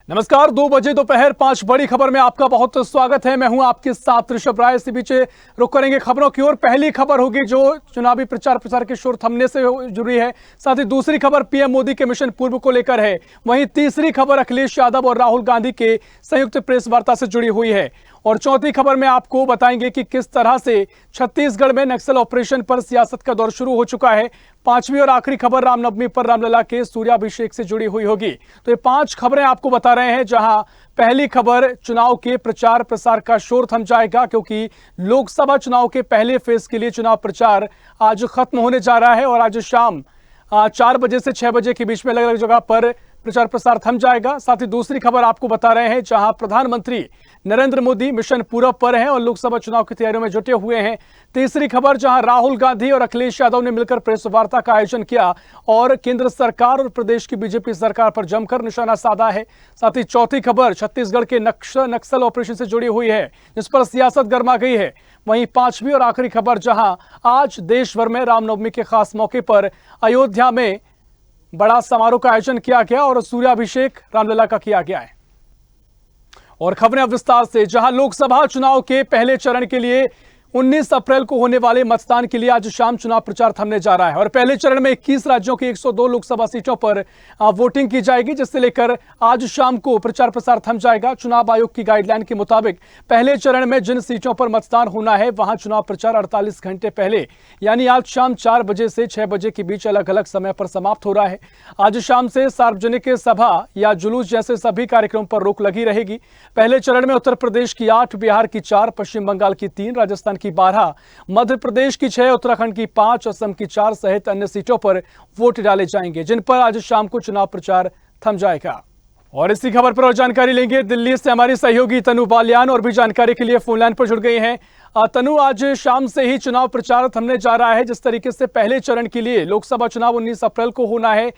नमस्कार, 2 बजे दोपहर 5 बड़ी खबर में आपका बहुत स्वागत है। मैं हूं आपके साथ ऋषभ राय। इसी बीच रुक करेंगे खबरों की ओर। पहली खबर होगी जो चुनावी प्रचार प्रसार के शोर थमने से जुड़ी है। साथ ही दूसरी खबर पीएम मोदी के मिशन पूर्व को लेकर है। वहीं तीसरी खबर अखिलेश यादव और राहुल गांधी के संयुक्त प्रेस वार्ता से जुड़ी हुई है। और चौथी खबर में आपको बताएंगे कि किस तरह से छत्तीसगढ़ में नक्सल ऑपरेशन पर सियासत का दौर शुरू हो चुका है। पांचवी और आखिरी खबर रामनवमी पर रामलला के सूर्याभिषेक से जुड़ी हुई होगी। तो ये 5 खबरें आपको बता रहे हैं, जहां पहली खबर चुनाव के प्रचार प्रसार का शोर थम जाएगा, क्योंकि लोकसभा चुनाव के पहले फेज के लिए चुनाव प्रचार आज खत्म होने जा रहा है और आज शाम 4 बजे से 6 बजे के बीच में अलग अलग जगह पर प्रचार प्रसार थम जाएगा। साथ ही दूसरी खबर आपको बता रहे हैं, जहां प्रधानमंत्री नरेंद्र मोदी मिशन पूरब पर हैं और लोकसभा चुनाव की तैयारियों में जुटे हुए हैं। तीसरी खबर जहां राहुल गांधी और अखिलेश यादव ने मिलकर प्रेस वार्ता का आयोजन किया और केंद्र सरकार और प्रदेश की बीजेपी सरकार पर जमकर निशाना साधा है। साथ ही चौथी खबर छत्तीसगढ़ के नक्सल ऑपरेशन से जुड़ी हुई है, जिस पर सियासत गर्मा गई है। वहीं पांचवी और आखिरी खबर जहां आज देश भर में रामनवमी के खास मौके पर अयोध्या में बड़ा समारोह का आयोजन किया गया और सूर्याभिषेक रामलला का किया गया है। और खबरें अब विस्तार से, जहां लोकसभा चुनाव के पहले चरण के लिए 19 अप्रैल को होने वाले मतदान के लिए आज शाम चुनाव प्रचार थमने जा रहा है। और पहले चरण में 21 राज्यों की 102 लोकसभा सीटों पर वोटिंग की जाएगी, जिससे लेकर आज शाम को प्रचार प्रसार थम जाएगा। चुनाव आयोग की गाइडलाइन के मुताबिक पहले चरण में जिन सीटों पर मतदान होना है, वहां चुनाव प्रचार 48 घंटे पहले यानी आज शाम 4 बजे से 6 बजे के बीच अलग अलग समय पर समाप्त हो रहा है। आज शाम से सार्वजनिक सभा या जुलूस जैसे सभी कार्यक्रमों पर रोक लगी रहेगी। पहले चरण में उत्तर प्रदेश की 8, बिहार की 4, पश्चिम बंगाल की 3, राजस्थान की 12, मध्य प्रदेश की 6, उत्तराखंड की 5, असम की 4 सहित अन्य सीटों पर वोट डाले जाएंगे, जिन पर आज शाम को चुनाव प्रचार थम जाएगा। और इसी खबर पर और जानकारी लेंगे दिल्ली से हमारी सहयोगी तनु बालियान, और भी जानकारी के लिए फोन लाइन पर जुड़ गई हैं। तनु, आज शाम से ही चुनाव प्रचार थमने जा रहा है। जिस तरीके से पहले चरण के लिए लोकसभा चुनाव 19 अप्रैल को होना है,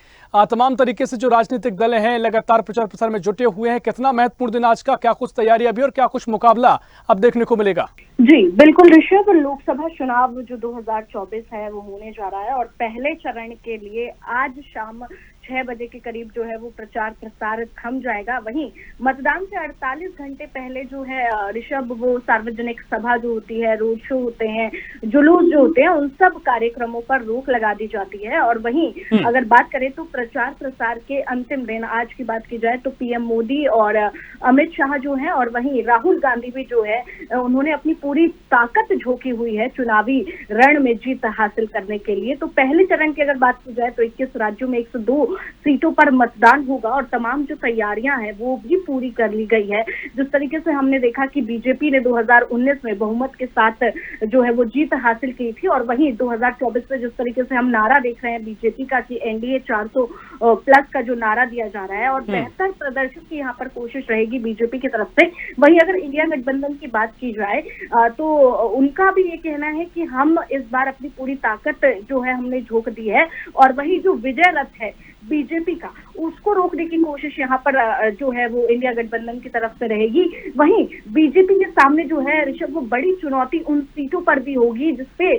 तमाम तरीके से जो राजनीतिक दल हैं लगातार प्रचार प्रसार में जुटे हुए हैं। कितना महत्वपूर्ण दिन आज का, क्या कुछ तैयारी अभी और क्या कुछ मुकाबला अब देखने को मिलेगा? जी बिल्कुल ऋषभ, लोकसभा चुनाव जो 2024 है वो होने जा रहा है और पहले चरण के लिए आज शाम 6 बजे के करीब जो है वो प्रचार प्रसार थम जाएगा। वहीं मतदान से 48 घंटे पहले जो है ऋषभ, वो सार्वजनिक सभा जो होती है, रोड शो होते हैं, जुलूस जो होते हैं, उन सब कार्यक्रमों पर रोक लगा दी जाती है। और वहीं अगर बात करें तो प्रचार प्रसार के अंतिम दिन आज की बात की जाए तो पीएम मोदी और अमित शाह जो है, और वहीं राहुल गांधी भी जो है, उन्होंने अपनी पूरी ताकत झोंकी हुई है चुनावी रण में जीत हासिल करने के लिए। तो पहले चरण की अगर बात की जाए तो 21 राज्यों में 102 सीटों पर मतदान होगा और तमाम जो तैयारियां हैं वो भी पूरी कर ली गई है। जिस तरीके से हमने देखा कि बीजेपी ने 2019 में बहुमत के साथ जो है वो जीत हासिल की थी, और वहीं 2024 में जिस तरीके से हम नारा देख रहे हैं बीजेपी का कि एनडीए 400 प्लस का जो नारा दिया जा रहा है और बेहतर प्रदर्शन की यहाँ पर कोशिश रहेगी बीजेपी की तरफ से। वहीं अगर इंडिया गठबंधन की बात की जाए तो उनका भी ये कहना है कि हम इस बार अपनी पूरी ताकत जो है हमने झोंक दी है, और वही जो विजय रथ है बीजेपी का, उसको रोकने की कोशिश यहाँ पर जो है वो इंडिया गठबंधन की तरफ से रहेगी। वहीं बीजेपी के सामने जो है ऋषभ, वो बड़ी चुनौती उन सीटों पर भी होगी जिसपे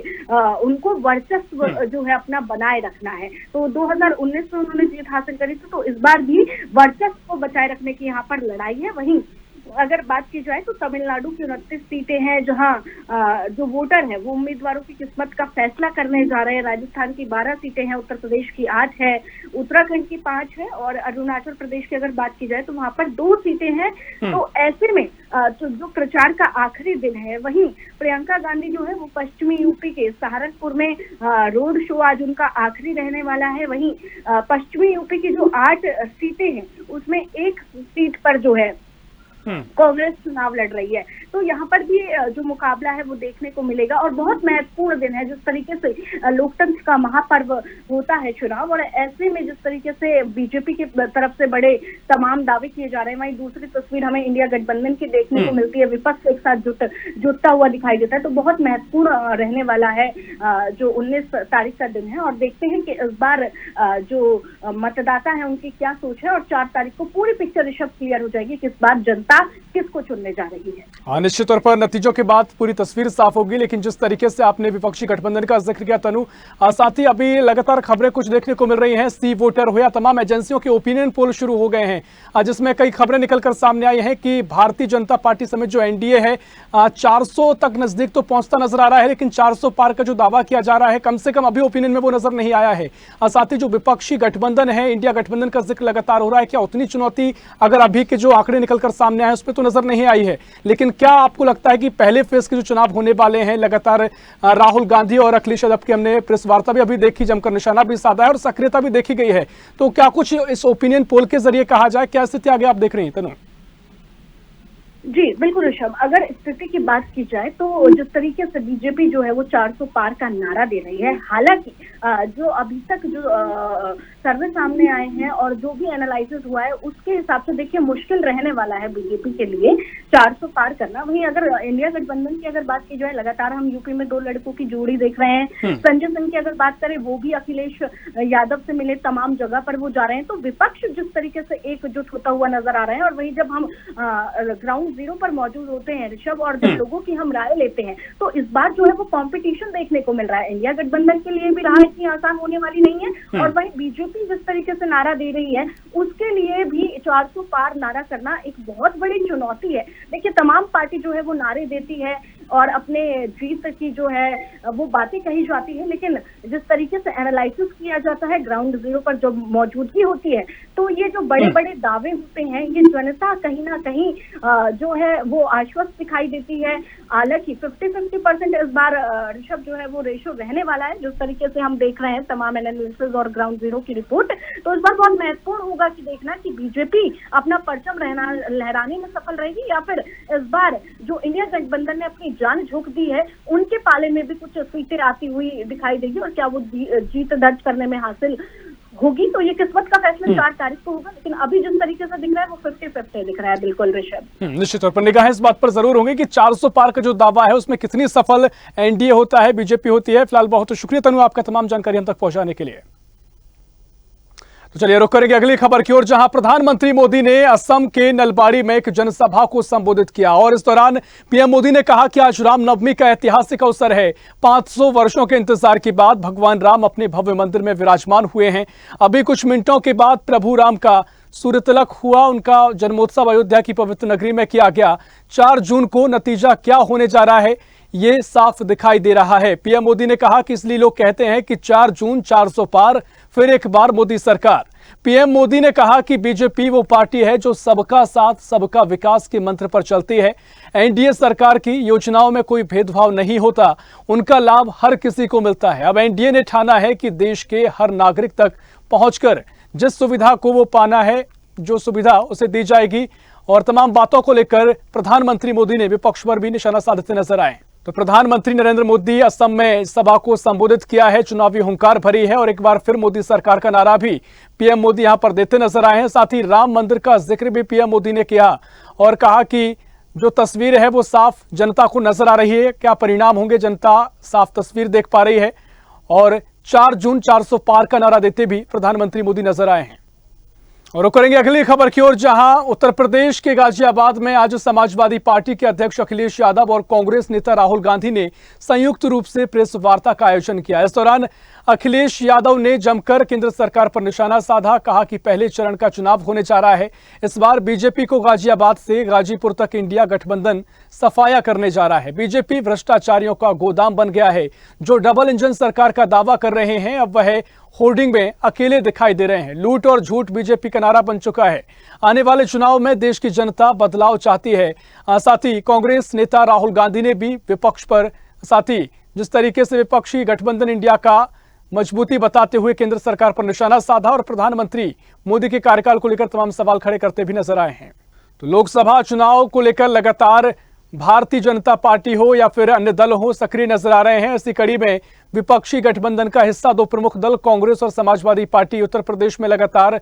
उनको वर्चस्व जो है अपना बनाए रखना है। तो 2019 में उन्होंने जीत हासिल करी थी, तो इस बार भी वर्चस्व को बचाए रखने की यहाँ पर लड़ाई है। वहीं अगर बात की जाए तो तमिलनाडु की 29 सीटें हैं जहां जो वोटर है वो उम्मीदवारों की किस्मत का फैसला करने जा रहे हैं। राजस्थान की 12 सीटें हैं, उत्तर प्रदेश की 8 है, उत्तराखंड की 5 है, और अरुणाचल प्रदेश की अगर बात की जाए तो वहां पर 2 सीटें हैं। तो ऐसे में तो जो प्रचार का आखिरी दिन है, वहीं प्रियंका गांधी जो है वो पश्चिमी यूपी के सहारनपुर में रोड शो आज उनका आखिरी रहने वाला है। वहीं पश्चिमी यूपी की जो 8 सीटें हैं उसमें 1 सीट पर जो है कांग्रेस चुनाव लड़ रही है। तो यहाँ पर भी जो मुकाबला है वो देखने को मिलेगा और बहुत महत्वपूर्ण दिन है। जिस तरीके से लोकतंत्र का महापर्व होता है चुनाव, और ऐसे में जिस तरीके से बीजेपी की तरफ से बड़े तमाम दावे किए जा रहे हैं, वहीं दूसरी तस्वीर हमें इंडिया गठबंधन की देखने को मिलती है, विपक्ष एक साथ जुटता हुआ दिखाई देता है। तो बहुत महत्वपूर्ण रहने वाला है जो 19 तारीख का दिन है, और देखते हैं कि इस बार जो मतदाता है उनकी क्या सोच है, और 4 तारीख को पूरी पिक्चर ऋषभ क्लियर हो जाएगी कि इस बार जनता जनता किसको चुनने जा रही है। हाँ, निश्चित तौर पर नतीजों के बाद पूरी तस्वीर साफ होगी, लेकिन जिस तरीके से आपने विपक्षी गठबंधन का जिक्र किया तनु, साथ ही अभी लगातार खबरें कुछ देखने को मिल रही हैं, सी वोटर हो या तमाम एजेंसियों के ओपिनियन पोल शुरू हो गए हैं, जिसमें कई खबरें निकलकर सामने आई हैं कि भारतीय जनता पार्टी समेत जो एनडीए है 400 तक नजदीक तो पहुंचता नजर आ रहा है, लेकिन 400 पार का जो दावा किया जा रहा है कम से कम अभी ओपिनियन में वो नजर नहीं आया है। साथ ही जो विपक्षी गठबंधन है, इंडिया गठबंधन का जिक्र लगातार हो रहा है, क्या उतनी चुनौती अगर अभी के जो आंकड़े निकलकर सामने आए उस पर तो नजर नहीं आई है, लेकिन क्या आपको लगता है कि पहले फेज के जो चुनाव होने वाले हैं, लगातार राहुल गांधी और अखिलेश यादव की हमने प्रेस वार्ता भी अभी देखी, जमकर निशाना भी साधा है और सक्रियता भी देखी गई है, तो क्या कुछ इस ओपिनियन पोल के जरिए कहा जाए, क्या स्थिति आगे आप देख रही हैं तनु? जी बिल्कुल ऋषभ, अगर स्थिति की बात की जाए तो जिस तरीके से बीजेपी जो है वो 400 पार का नारा दे रही है, हालांकि जो अभी तक जो सर्वे सामने आए हैं और जो भी एनालिसिस हुआ है उसके हिसाब से देखिए मुश्किल रहने वाला है बीजेपी के लिए 400 पार करना। वहीं अगर इंडिया गठबंधन की अगर बात की जाए, लगातार हम यूपी में 2 लड़कों की जोड़ी देख रहे हैं। संजय सिंह की अगर बात करें, वो भी अखिलेश यादव से मिले तमाम जगह पर वो जा रहे हैं, तो विपक्ष जिस तरीके से एकजुट होता हुआ नजर आ रहे हैं। और वहीं जब हम ग्राउंड जीरो पर मौजूद होते हैं ऋषभ और जब लोगों की हम राय लेते हैं, तो इस बार जो है वो कंपटीशन देखने को मिल रहा है। इंडिया गठबंधन के लिए भी राह इतनी आसान होने वाली नहीं है, और वहीं बीजेपी जिस तरीके से नारा दे रही है उसके लिए भी 400 पार नारा करना एक बहुत बड़ी चुनौती है। देखिए तमाम पार्टी जो है वो नारे देती है और अपने जीत की जो है वो बातें कही जाती है, लेकिन जिस तरीके से एनालिसिस किया जाता है ग्राउंड जीरो पर जो मौजूदगी होती है, तो ये जो बड़े बड़े दावे होते हैं ये जनता कहीं ना कहीं जो है वो आश्वस्त दिखाई देती है। हालांकि 50-50% इस बार ऋषभ जो है वो रेशो रहने वाला है, जिस तरीके से हम देख रहे हैं तमाम एनालिसिस और ग्राउंड जीरो की रिपोर्ट। तो इस बार बहुत महत्वपूर्ण होगा कि देखना कि बीजेपी अपना परचम लहराने में सफल रहेगी या फिर इस बार जो इंडिया गठबंधन ने अपनी जान झोंक दी है उनके पाले में भी कुछ सीटें आती हुई दिखाई देगी, और क्या वो जीत दर्ज करने में हासिल होगी। तो ये किस्मत का फैसला 4 तारीख को होगा, लेकिन अभी जिस तरीके से दिख रहा है वो 50-50 दिख रहा है। बिल्कुल ऋषभ, निश्चित तौर पर निगाहें इस बात पर जरूर होंगी कि 400 पार का जो दावा है उसमें कितनी सफल एनडीए होता है, बीजेपी होती है। फिलहाल बहुत शुक्रिया तनु आपका तमाम जानकारी हम तक पहुंचाने के लिए। तो चलिए रुक करेंगे अगली खबर की ओर, जहां प्रधानमंत्री मोदी ने असम के नलबाड़ी में एक जनसभा को संबोधित किया और इस दौरान पीएम मोदी ने कहा कि आज रामनवमी का ऐतिहासिक अवसर है। 500 वर्षों के इंतजार के बाद भगवान राम अपने भव्य मंदिर में विराजमान हुए हैं। अभी कुछ मिनटों के बाद प्रभु राम का सूर्य तिलक हुआ, उनका जन्मोत्सव अयोध्या की पवित्र नगरी में किया गया। 4 जून को नतीजा क्या होने जा रहा है ये साफ दिखाई दे रहा है। पीएम मोदी ने कहा कि इसलिए लोग कहते हैं कि 4 जून 400 पार, फिर एक बार मोदी सरकार। पीएम मोदी ने कहा कि बीजेपी वो पार्टी है जो सबका साथ सबका विकास के मंत्र पर चलती है। एनडीए सरकार की योजनाओं में कोई भेदभाव नहीं होता, उनका लाभ हर किसी को मिलता है। अब एनडीए ने ठाना है कि देश के हर नागरिक तक पहुंचकर जिस सुविधा को वो पाना है, जो सुविधा उसे दी जाएगी। और तमाम बातों को लेकर प्रधानमंत्री मोदी ने विपक्ष पर भी निशाना साधते नजर आए। तो प्रधानमंत्री नरेंद्र मोदी असम में सभा को संबोधित किया है, चुनावी हुंकार भरी है और एक बार फिर मोदी सरकार का नारा भी पीएम मोदी यहां पर देते नजर आए हैं। साथ ही राम मंदिर का जिक्र भी पीएम मोदी ने किया और कहा कि जो तस्वीर है वो साफ जनता को नजर आ रही है। क्या परिणाम होंगे, जनता साफ तस्वीर देख पा रही है। और 4 जून 400 पार का नारा देते भी प्रधानमंत्री मोदी नजर आए हैं। और रुक करेंगे अगली खबर की ओर, जहां उत्तर प्रदेश के गाजियाबाद में आज समाजवादी पार्टी के अध्यक्ष अखिलेश यादव और कांग्रेस नेता राहुल गांधी ने संयुक्त रूप से प्रेस वार्ता का आयोजन किया। इस दौरान अखिलेश यादव ने जमकर केंद्र सरकार पर निशाना साधा, कहा कि पहले चरण का चुनाव होने जा रहा है। इस बार बीजेपी को गाजियाबाद से गाजीपुर तक इंडिया गठबंधन सफाया करने जा रहा है। बीजेपी भ्रष्टाचारियों का गोदाम बन गया है। जो डबल इंजन सरकार का दावा कर रहे हैं अब वह होर्डिंग में अकेले दिखाई दे रहे हैं। लूट और झूठ बीजेपी का नारा बन चुका है। आने वाले चुनाव में देश की जनता बदलाव चाहती है। साथ ही कांग्रेस नेता राहुल गांधी ने भी विपक्ष पर, साथ ही जिस तरीके से विपक्षी गठबंधन इंडिया का मजबूती बताते हुए केंद्र सरकार पर निशाना साधा और प्रधानमंत्री मोदी के कार्यकाल को लेकर तमाम सवाल खड़े करते भी नजर आए हैं। तो लोकसभा चुनाव को लेकर लगातार भारतीय जनता पार्टी हो या फिर अन्य दल हो सक्रिय नजर आ रहे हैं। इसी कड़ी में विपक्षी गठबंधन का हिस्सा 2 प्रमुख दल कांग्रेस और समाजवादी पार्टी उत्तर प्रदेश में लगातार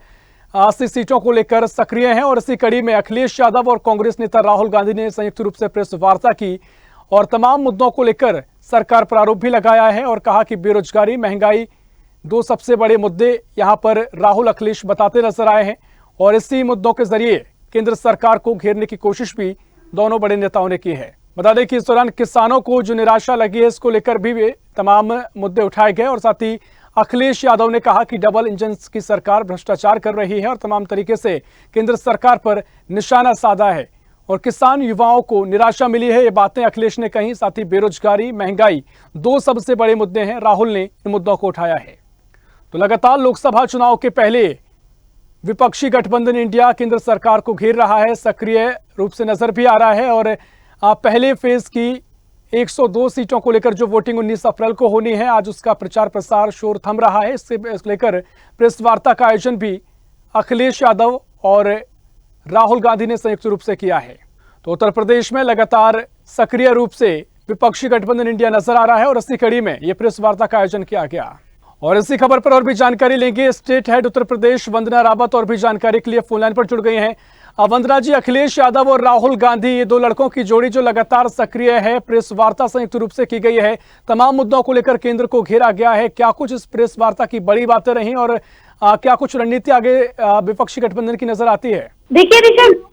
80 सीटों को लेकर सक्रिय हैं। और इसी कड़ी में अखिलेश यादव और कांग्रेस नेता राहुल गांधी ने संयुक्त रूप से प्रेस वार्ता की और तमाम मुद्दों को लेकर सरकार पर आरोप भी लगाया है और कहा कि बेरोजगारी, महंगाई 2 सबसे बड़े मुद्दे यहां पर राहुल अखिलेश बताते नजर आए हैं। और इसी मुद्दों के जरिए केंद्र सरकार को घेरने की कोशिश भी दोनों बड़े नेताओं ने की है। बता दें कि इस दौरान किसानों को जो निराशा लगी है, इसको लेकर भी तमाम मुद्दे उठाए गए और साथ ही अखिलेश यादव ने कहा कि डबल इंजन की सरकार भ्रष्टाचार कर रही है और तमाम तरीके से केंद्र सरकार पर निशाना साधा है और किसान युवाओं को निराशा मिली है। ये बातें अखिलेश ने कही। साथ ही बेरोजगारी, महंगाई दो सबसे बड़े मुद्दे हैं। राहुल ने इन मुद्दों को उठाया है। तो लगातार लोकसभा चुनाव के पहले विपक्षी गठबंधन इंडिया केंद्र सरकार को घेर रहा है, सक्रिय रूप से नजर भी आ रहा है और पहले फेज की 102 सीटों को लेकर जो वोटिंग 19 अप्रैल को होनी है, आज उसका प्रचार प्रसार शोर थम रहा है। इससे लेकर प्रेस वार्ता का आयोजन भी अखिलेश यादव और राहुल गांधी ने संयुक्त रूप से किया है। तो उत्तर प्रदेश में लगातार सक्रिय रूप से विपक्षी गठबंधन इंडिया नजर आ रहा है और इसी कड़ी में यह प्रेस वार्ता का आयोजन किया गया। और इसी खबर पर और भी जानकारी लेंगे। स्टेट हेड उत्तर प्रदेश वंदना रावत और भी जानकारी के लिए फोन लाइन पर जुड़ गई हैं। वंदना जी, अखिलेश यादव और राहुल गांधी, ये दो लड़कों की जोड़ी जो लगातार सक्रिय है, प्रेस वार्ता संयुक्त रूप से की गई है, तमाम मुद्दों को लेकर केंद्र को घेरा गया है। क्या कुछ इस प्रेस वार्ता की बड़ी बातें रही और क्या कुछ रणनीति आगे विपक्षी गठबंधन की नजर आती है? देखिए ऋषभ,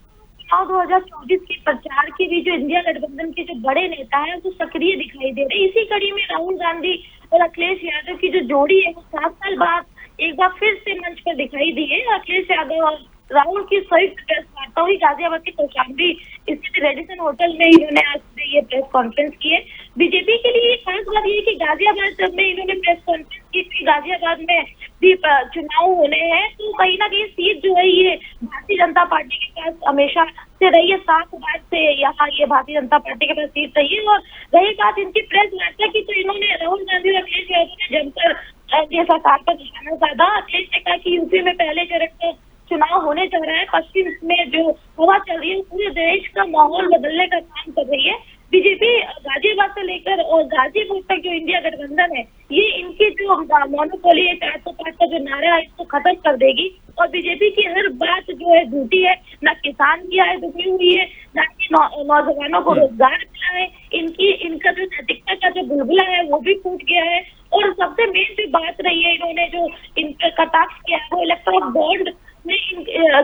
2024 के प्रचार के भी जो इंडिया गठबंधन के जो बड़े नेता हैं वो सक्रिय दिखाई दे रहे हैं। इसी कड़ी में राहुल गांधी और अखिलेश यादव की जो जोड़ी है वो 7 साल बाद एक बार फिर से मंच पर दिखाई दी है। अखिलेश यादव और राहुल की संयुक्त प्रेस वार्ता हुई गाजियाबाद के कौशाम्बी स्थित रेडिसन होटल में। इन्होंने आज ये प्रेस कॉन्फ्रेंस की है। बीजेपी के लिए खास बात ये है कि गाजियाबाद में इन्होंने प्रेस कॉन्फ्रेंस की थी। गाजियाबाद में भी चुनाव होने हैं, तो कहीं ना कहीं सीट जो है ये भारतीय जनता पार्टी के पास हमेशा से रही है। 7 बार से यहाँ ये भारतीय जनता पार्टी के पास सीट रही है। और रही बात इनकी प्रेस वार्ता की, तो इन्होंने राहुल गांधी और अखिलेश यादव ने जमकर ये सरकार पर निशाना साधा। अखिलेश ने कहा कि यूपी में पहले चरण का चुनाव होने जा रहा है, पश्चिम में जो हवा चल रही है पूरे देश का माहौल बदलने का काम कर रही है। बीजेपी गाजियाबाद से लेकर और गाजीपुर तक जो इंडिया गठबंधन है, ये इनकी जो मोनोपोली है 405 का जो नारा है, इसको खत्म कर देगी। और बीजेपी की हर बात जो है झूठी है, ना किसान की आय दुखी हुई है, ना कि नौजवानों को रोजगार मिला है। इनका जो नैतिकता का जो बुलबुला है वो भी फूट गया है। और सबसे मेन जो बात रही है, इन्होंने जो इनका कटाक्ष किया है वो इलेक्ट्रॉल बॉन्ड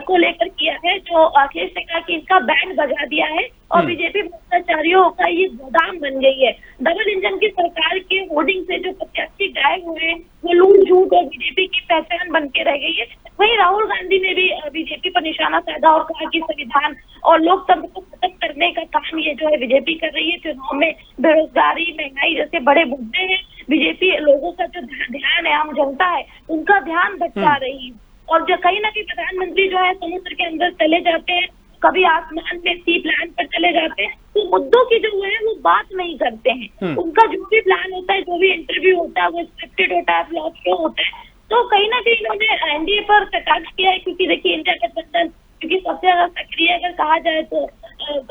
को लेकर किया है। जो अखिलेश ने कहा कि इनका बैंड बजा दिया है और बीजेपी भ्रष्टाचारियों का ये गोदाम बन गई है। डबल इंजन की सरकार के होर्डिंग से जो प्रत्याशी गायब हुए वो लूट झूठ और बीजेपी की पहचान बन के रह गई है। वहीं राहुल गांधी ने भी बीजेपी पर निशाना साधा और कहा कि संविधान और लोकतंत्र को खत्म करने का काम ये जो है बीजेपी कर रही है। चुनाव में बेरोजगारी, महंगाई जैसे बड़े मुद्दे हैं, बीजेपी लोगों का जो ध्यान है, आम जनता है, उनका ध्यान भटका रही है। और जो कहीं ना कहीं प्रधानमंत्री जो है समुद्र के अंदर चले जाते हैं, कभी आसमान में सी प्लान पर चले जाते हैं, तो मुद्दों की जो है वो बात नहीं करते हैं। उनका जो भी प्लान होता है, जो भी इंटरव्यू होता है, वो स्क्रिप्टेड होता है, फ्लॉप शो होता है। तो कहीं ना कहीं इन्होंने एनडीए पर कटाक्ष किया है, क्योंकि देखिए इंडिया गठबंधन क्योंकि सबसे ज्यादा सक्रिय अगर कहा जाए तो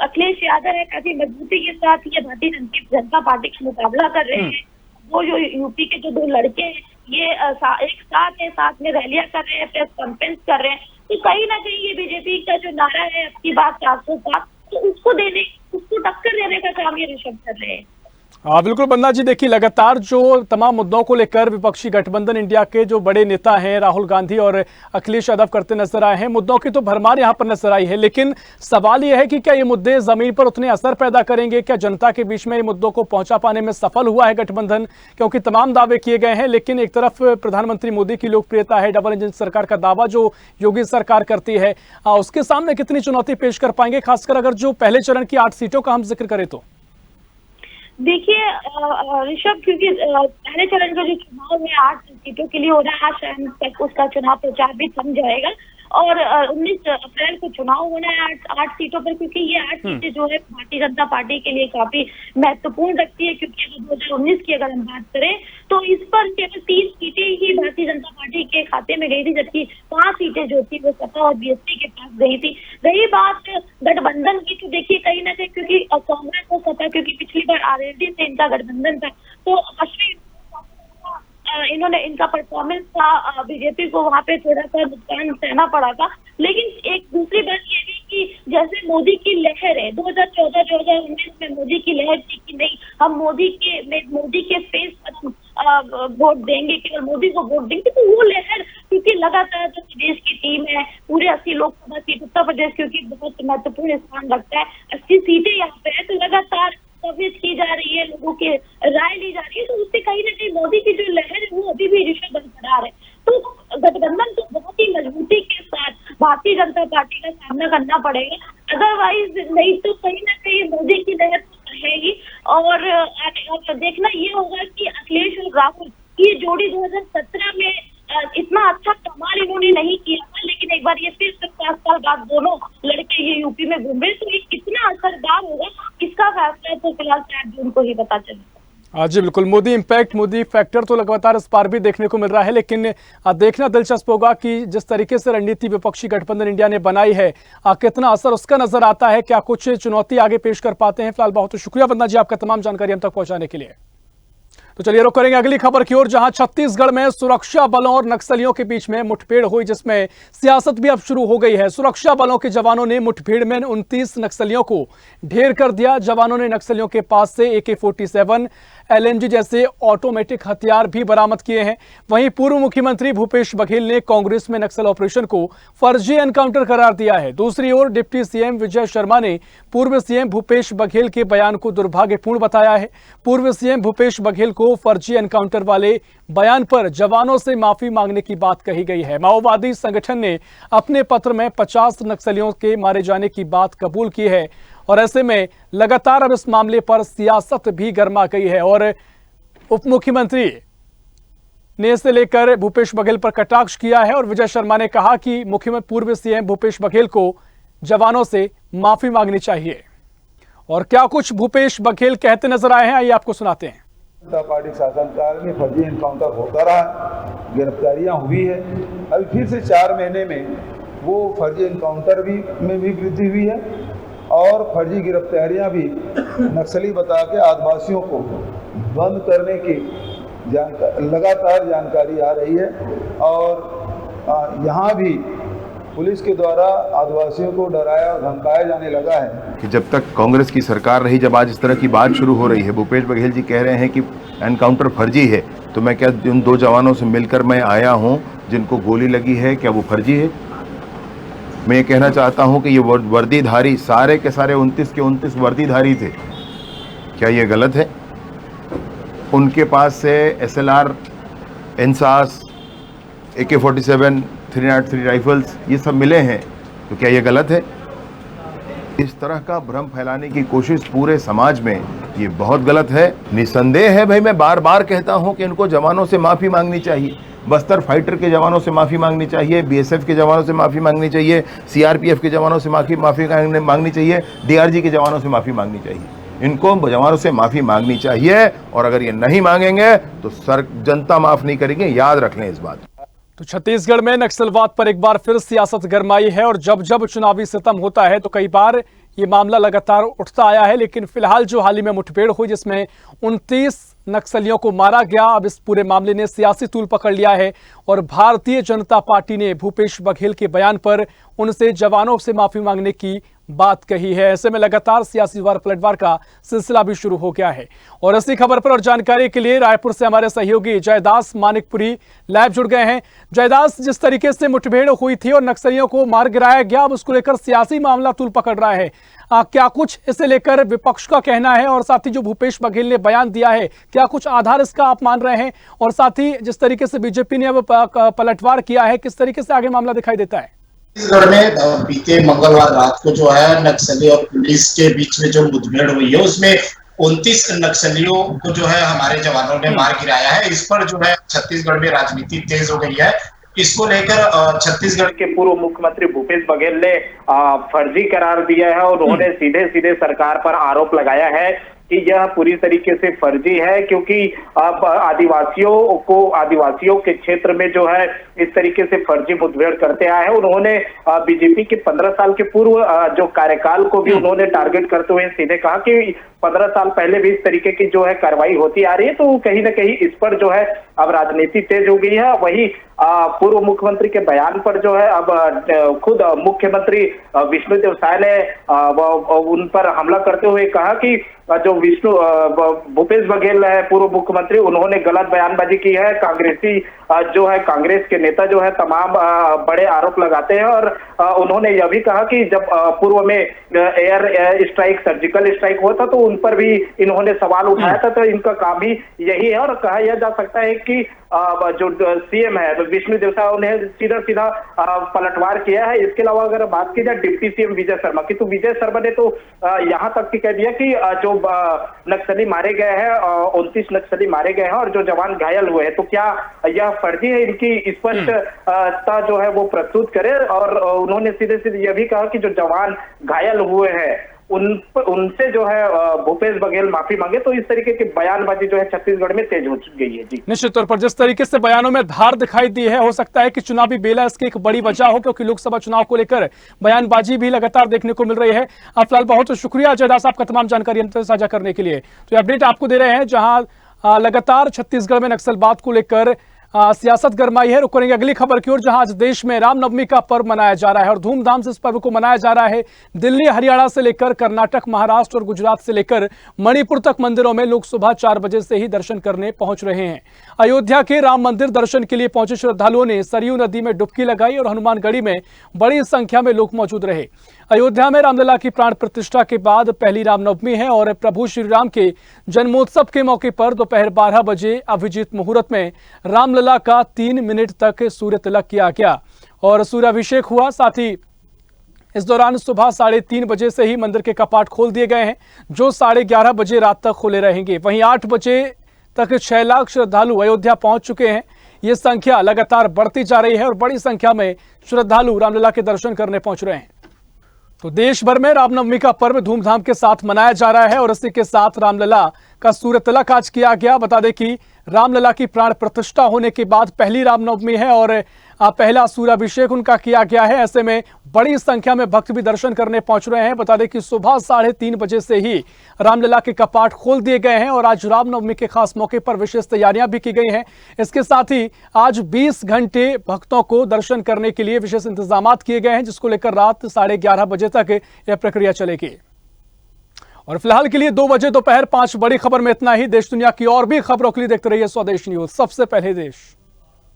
अखिलेश यादव है, काफी मजबूती के साथ ये भारतीय जनता पार्टी का मुकाबला कर रहे हैं। वो जो यूपी के जो 2 लड़के हैं ये एक साथ में रैलियां कर रहे हैं, प्रेस कॉन्फ्रेंस कर रहे हैं। तो कहीं ना कहीं ये बीजेपी का जो नारा है अपनी बात 407, तो उसको टक्कर देने का काम ये ऋषभ कर रहे हैं। बिल्कुल वंदना जी, देखिए लगातार जो तमाम मुद्दों को लेकर विपक्षी गठबंधन इंडिया के जो बड़े नेता हैं राहुल गांधी और अखिलेश यादव करते नजर आए हैं, मुद्दों की तो भरमार यहां पर नजर आई है। लेकिन सवाल यह है कि क्या ये मुद्दे जमीन पर उतने असर पैदा करेंगे? क्या जनता के बीच में ये मुद्दों को पहुंचा पाने में सफल हुआ है गठबंधन? क्योंकि तमाम दावे किए गए हैं, लेकिन एक तरफ प्रधानमंत्री मोदी की लोकप्रियता है, डबल इंजन सरकार का दावा जो योगी सरकार करती है, उसके सामने कितनी चुनौती पेश कर पाएंगे, खासकर अगर जो पहले चरण की 8 सीटों का हम जिक्र करें तो? देखिए ऋषभ, क्योंकि पहले चरण का जो चुनाव है 8 सीटों के लिए हो रहा है, आज शाम तक उसका चुनाव प्रचार भी थम जाएगा और 19 अप्रैल को चुनाव होना है 8 सीटों पर, क्योंकि ये 8 सीटें जो है भारतीय जनता पार्टी के लिए काफी महत्वपूर्ण रखती है। क्योंकि 2019 की अगर हम बात करें तो इस पर केवल 3 सीटें ही भारतीय जनता पार्टी के खाते में गई थी, जबकि 5 सीटें जो थी वो सपा और बीएसपी के पास गई थी। रही बात गठबंधन की, तो देखिए कहीं ना कहीं क्योंकि कांग्रेस और सपा, क्योंकि पिछली बार आरएलडी से इनका गठबंधन था, तो इन्होंने इनका परफॉर्मेंस था, बीजेपी को वहां पे थोड़ा सा नुकसान सहना पड़ा था। लेकिन एक दूसरी बात ये भी कि जैसे मोदी की लहर है 2014-2019 में मोदी की लहर थी कि नहीं, हम मोदी के फेस पर वोट देंगे, केवल मोदी को वोट देंगे, तो वो लहर क्योंकि लगातार जो प्रदेश की टीम है, पूरे 80 लोकसभा सीट उत्तर प्रदेश क्योंकि बहुत महत्वपूर्ण स्थान रखता है, 80 सीटें यहाँ पे है, तो लगातार कवरेज की जा रही है, लोगों की राय ली जा रही है, तो उससे कहीं ना कहीं मोदी की जो लहर है वो अभी भी ऋषभ बरकरार है। तो गठबंधन तो बहुत ही मजबूती के साथ भारतीय जनता पार्टी का सामना करना पड़ेगा, अदरवाइज नहीं तो कहीं ना कहीं मोदी की लहर रहेगी। और देखना ये होगा कि अखिलेश और राहुल की जोड़ी 2017 में इतना अच्छा कमाल इन्होंने नहीं किया था, लेकिन एक बार ये फिर 7 साल बाद दोनों लड़के ये यूपी में घूमे, तो ये कितना असरदार होगा इसका फैसला तो फिलहाल 4 जून को ही पता चलेगा। हाँ जी बिल्कुल, मोदी इम्पैक्ट, मोदी फैक्टर तो लगातार इस बार भी देखने को मिल रहा है, लेकिन देखना दिलचस्प होगा कि जिस तरीके से रणनीति विपक्षी गठबंधन इंडिया ने बनाई है, कितना असर उसका नजर आता है, क्या कुछ चुनौती आगे पेश कर पाते हैं। फिलहाल बहुत शुक्रिया वंदना जी आपका तमाम जानकारी हम तक पहुंचाने के लिए। तो चलिए रुक करेंगे अगली खबर की ओर, जहां छत्तीसगढ़ में सुरक्षा बलों और नक्सलियों के बीच में मुठभेड़ हुई, जिसमें सियासत भी अब शुरू हो गई है। सुरक्षा बलों के जवानों ने मुठभेड़ में 29 नक्सलियों को ढेर कर दिया। जवानों ने नक्सलियों के पास से AK-47, LMG जैसे ऑटोमेटिक हथियार भी बरामद किए हैं। वहीं पूर्व मुख्यमंत्री भूपेश बघेल ने कांग्रेस में नक्सल ऑपरेशन को फर्जी एनकाउंटर करार दिया है। दूसरी ओर डिप्टी सीएम विजय शर्मा ने पूर्व सीएम भूपेश बघेल के बयान को दुर्भाग्यपूर्ण बताया है। पूर्व सीएम भूपेश बघेल को फर्जी एनकाउंटर वाले बयान पर जवानों से माफी मांगने की बात कही गई है। माओवादी संगठन ने अपने पत्र में 50 नक्सलियों के मारे जाने की बात कबूल की है और ऐसे में लगातार अब इस मामले पर सियासत भी गर्मा गई है और उप मुख्यमंत्री ने इसे लेकर भूपेश बघेल पर कटाक्ष किया है और विजय शर्मा ने कहा कि मुख्यमंत्री पूर्व सीएम भूपेश बघेल को जवानों से माफी मांगनी चाहिए। और क्या कुछ भूपेश बघेल कहते नजर आए हैं, आइए आपको सुनाते हैं। जनता पार्टी शासनकाल में फर्जी एनकाउंटर होता रहा, गिरफ्तारियां हुई है। अभी फिर से 4 महीने में वो फर्जी एनकाउंटर में भी वृद्धि हुई है और फर्जी गिरफ्तारियां भी नक्सली बता के आदिवासियों को बंद करने की लगातार जानकारी आ रही है। और यहाँ भी पुलिस के द्वारा आदिवासियों को डराया और धमकाया जाने लगा है कि जब तक कांग्रेस की सरकार रही, जब आज इस तरह की बात शुरू हो रही है, भूपेश बघेल जी कह रहे हैं कि एनकाउंटर फर्जी है, तो मैं क्या उन 2 जवानों से मिलकर मैं आया हूं जिनको गोली लगी है, क्या वो फर्जी है? मैं ये कहना चाहता हूं कि ये वर्दीधारी सारे के सारे 29 के 29 वर्दीधारी थे। क्या ये गलत है? उनके पास से SLR, इंसास, AK-47, 303 राइफल्स ये सब मिले हैं, तो क्या ये गलत है? इस तरह का भ्रम फैलाने की कोशिश पूरे समाज में ये बहुत गलत है। निसंदेह है भाई, मैं बार बार कहता हूं कि इनको जवानों से माफ़ी मांगनी चाहिए। बस्तर फाइटर के जवानों से माफ़ी मांगनी चाहिए, BSF के जवानों से माफ़ी मांगनी चाहिए, CRPF के जवानों से माफ़ी मांगनी चाहिए, DRG के जवानों से माफ़ी मांगनी चाहिए। इनको जवानों से माफ़ी मांगनी चाहिए और अगर ये नहीं मांगेंगे तो जनता माफ़ नहीं करेगी, याद रख लें इस बात। तो छत्तीसगढ़ में नक्सलवाद पर एक बार फिर सियासत गरमाई है और जब जब चुनावी सितम होता है तो कई बार ये मामला लगातार उठता आया है, लेकिन फिलहाल जो हाल ही में मुठभेड़ हुई जिसमें 29 नक्सलियों को मारा गया, अब इस पूरे मामले ने सियासी तूल पकड़ लिया है और भारतीय जनता पार्टी ने भूपेश बघेल के बयान पर उनसे जवानों से माफी मांगने की बात कही है। ऐसे में लगातार सियासी वार पलटवार का सिलसिला भी शुरू हो गया है और इसी खबर पर और जानकारी के लिए रायपुर से हमारे सहयोगी जयदास मानिकपुरी लाइव जुड़ गए हैं। जयदास, जिस तरीके से मुठभेड़ हुई थी और नक्सलियों को मार गिराया गया, अब उसको लेकर सियासी मामला तूल पकड़ रहा है, क्या कुछ इसे लेकर विपक्ष का कहना है और साथ ही जो भूपेश बघेल ने बयान दिया है, क्या कुछ आधार इसका आप मान रहे हैं? और साथ ही जिस तरीके से बीजेपी ने अब पलटवार किया है, किस तरीके से आगे मामला दिखाई देता है? छत्तीसगढ़ में बीते मंगलवार रात को जो है नक्सली और पुलिस के बीच में जो मुठभेड़ हुई है उसमें 29 नक्सलियों को जो है हमारे जवानों ने मार गिराया है। इस पर जो है छत्तीसगढ़ में राजनीति तेज हो गई है। इसको लेकर छत्तीसगढ़ के पूर्व मुख्यमंत्री भूपेश बघेल ने फर्जी करार दिया है और उन्होंने सीधे सीधे सरकार पर आरोप लगाया है कि यह पूरी तरीके से फर्जी है, क्योंकि अब आदिवासियों के क्षेत्र में जो है इस तरीके से फर्जी मुठभेड़ करते आए हैं। उन्होंने बीजेपी के 15 साल के पूर्व जो कार्यकाल को भी उन्होंने टारगेट करते हुए सीधे कहा कि 15 साल पहले भी इस तरीके की जो है कार्रवाई होती आ रही है, तो कहीं ना कहीं इस पर जो है अब राजनीति तेज हो गई है। वही पूर्व मुख्यमंत्री के बयान पर जो है अब खुद मुख्यमंत्री विष्णुदेव साय ने उन पर हमला करते हुए कहा कि जो भूपेश बघेल है पूर्व मुख्यमंत्री, उन्होंने गलत बयानबाजी की है, कांग्रेसी जो है कांग्रेस के नेता जो है तमाम बड़े आरोप लगाते हैं और उन्होंने यह भी कहा कि जब पूर्व में एयर स्ट्राइक, सर्जिकल स्ट्राइक हुआ था तो उन पर भी इन्होंने सवाल उठाया था, तो इनका काम भी यही है। और कहा यह जा सकता है कि जो सीएम है विष्णुदेव साय ने सीधा पलटवार किया है। इसके अलावा अगर बात की जाए डिप्टी सीएम विजय शर्मा की, तो विजय शर्मा ने तो यहां तक कि कह दिया कि जो नक्सली मारे गए हैं, 29 नक्सली मारे गए हैं और जो जवान घायल हुए हैं, तो क्या यह फर्जी है, इनकी स्पष्टता जो है वो प्रस्तुत करे। और उन्होंने सीधे यह भी कहा कि जो जवान घायल हुए हैं उनसे जो है भूपेश बघेल माफी मांगे। तो इस तरीके की बयानबाजी जो है छत्तीसगढ़ में तेज हो गई है। जी, निश्चित तौर पर जिस तरीके से बयानों में धार दिखाई दी है, हो सकता है कि चुनावी बेला इसकी एक बड़ी वजह हो, क्योंकि लोकसभा चुनाव को लेकर बयानबाजी भी लगातार देखने को मिल रही है। फिलहाल बहुत शुक्रिया अजय दास आपका तमाम जानकारी हमसे साझा करने के लिए। तो अपडेट आपको दे रहे हैं जहां लगातार छत्तीसगढ़ में नक्सलवाद को लेकर सियासत गरमाई है। रुक करेंगे अगली खबर की ओर, जहां आज देश में रामनवमी का पर्व मनाया जा रहा है और धूमधाम से इस पर्व को मनाया जा रहा है। दिल्ली, हरियाणा से लेकर कर्नाटक, महाराष्ट्र और गुजरात से लेकर मणिपुर तक मंदिरों में लोग सुबह 4 बजे से ही दर्शन करने पहुंच रहे हैं। अयोध्या के राम मंदिर दर्शन के लिए पहुंचे श्रद्धालुओं ने सरयू नदी में डुबकी लगाई और हनुमानगढ़ी में बड़ी संख्या में लोग मौजूद रहे। अयोध्या में रामलला की प्राण प्रतिष्ठा के बाद पहली रामनवमी है और प्रभु श्री राम के जन्मोत्सव के मौके पर दोपहर 12 बजे अभिजीत मुहूर्त में रामलला का 3 मिनट तक सूर्य तिलक किया गया और सूर्याभिषेक हुआ। साथ ही इस दौरान सुबह 3:30 बजे से ही मंदिर के कपाट खोल दिए गए हैं, जो 11:30 बजे रात तक खुले रहेंगे। वहीं 8 बजे तक 6 लाख श्रद्धालु अयोध्या पहुंच चुके हैं। ये संख्या लगातार बढ़ती जा रही है और बड़ी संख्या में श्रद्धालु रामलला के दर्शन करने पहुंच रहे हैं। तो देश भर में रामनवमी का पर्व धूमधाम के साथ मनाया जा रहा है और इसी के साथ रामलला का सूर्य तिलक आज किया गया। बता दें कि रामलला की प्राण प्रतिष्ठा होने के बाद पहली रामनवमी है और पहला सूर्याभिषेक उनका किया गया है। ऐसे में बड़ी संख्या में भक्त भी दर्शन करने पहुंच रहे हैं। बता दें कि सुबह 3:30 बजे से ही रामलला के कपाट खोल दिए गए हैं और आज रामनवमी के खास मौके पर विशेष तैयारियां भी की गई हैं। इसके साथ ही आज 20 घंटे भक्तों को दर्शन करने के लिए विशेष इंतजाम किए गए हैं, जिसको लेकर रात 11:30 बजे तक यह प्रक्रिया चलेगी। और फिलहाल के लिए 2 बजे दोपहर 5 बड़ी खबर में इतना ही। देश दुनिया की और भी खबरों के लिए देखते रहिए स्वदेश न्यूज, सबसे पहले देश।